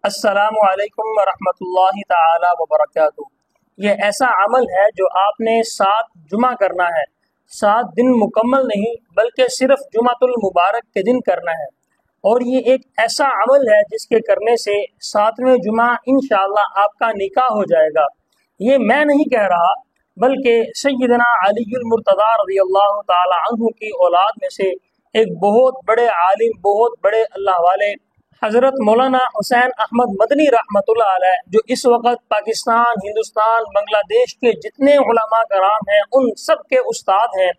السلام علیکم ورحمۃ اللہ تعالی وبرکاتہ۔ یہ ایسا عمل ہے جو آپ نے 7 جمعہ کرنا ہے، 7 دن مکمل نہیں بلکہ صرف جمعۃ المبارک کے دن کرنا ہے، اور یہ ایک ایسا عمل ہے جس کے کرنے سے 7ویں جمعہ انشاءاللہ آپ کا نکاح ہو جائے گا۔ یہ میں نہیں کہہ رہا بلکہ سیدنا علی المرتضیٰ رضی اللہ تعالی عنہ کی اولاد میں سے ایک بہت بڑے عالم، بہت بڑے اللہ والے حضرت مولانا حسین احمد مدنی رحمۃ اللہ علیہ، جو اس وقت پاکستان، ہندوستان، بنگلہ دیش کے جتنے علماء کرام ہیں ان سب کے استاد ہیں،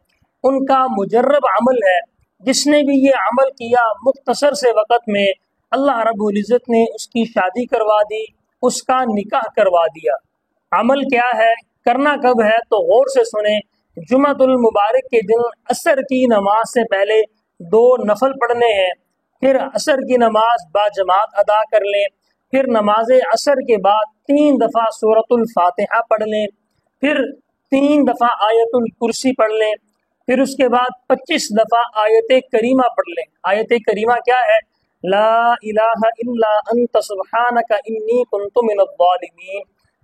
ان کا مجرب عمل ہے۔ جس نے بھی یہ عمل کیا مختصر سے وقت میں اللہ رب العزت نے اس کی شادی کروا دی، اس کا نکاح کروا دیا۔ عمل کیا ہے، کرنا کب ہے، تو غور سے سنیں۔ جمعۃ المبارک کے دن عصر کی نماز سے پہلے 2 نفل پڑھنے ہیں، پھر عصر کی نماز باجماعت ادا کر لیں، پھر نماز عصر کے بعد 3 دفعہ سورۃ الفاتحہ پڑھ لیں، پھر 3 دفعہ آیت الکرسی پڑھ لیں، پھر اس کے بعد 25 دفعہ آیت کریمہ پڑھ لیں۔ آیت کریمہ کیا ہے؟ لا الہ الا انت سبحانک انی کنت من الظالمین،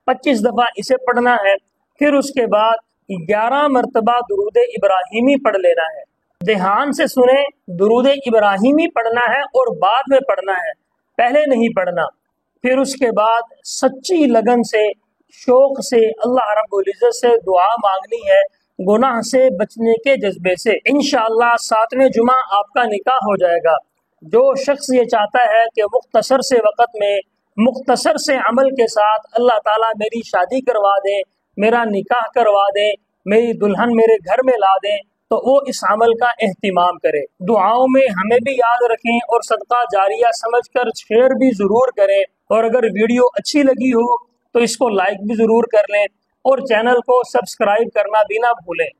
25 دفعہ اسے پڑھنا ہے۔ پھر اس کے بعد 11 مرتبہ درود ابراہیمی پڑھ لینا ہے۔ دھیان سے سنیں، درود ابراہیمی پڑھنا ہے اور بعد میں پڑھنا ہے، پہلے نہیں پڑھنا۔ پھر اس کے بعد سچی لگن سے، شوق سے اللہ رب العزت سے دعا مانگنی ہے، گناہ سے بچنے کے جذبے سے۔ انشاءاللہ 7ویں جمعہ آپ کا نکاح ہو جائے گا۔ جو شخص یہ چاہتا ہے کہ مختصر سے وقت میں، مختصر سے عمل کے ساتھ اللہ تعالیٰ میری شادی کروا دے، میرا نکاح کروا دے، میری دلہن میرے گھر میں لا دیں، تو وہ اس عمل کا اہتمام کرے۔ دعاؤں میں ہمیں بھی یاد رکھیں اور صدقہ جاریہ سمجھ کر شیئر بھی ضرور کریں، اور اگر ویڈیو اچھی لگی ہو تو اس کو لائک بھی ضرور کر لیں، اور چینل کو سبسکرائب کرنا بھی نہ بھولیں۔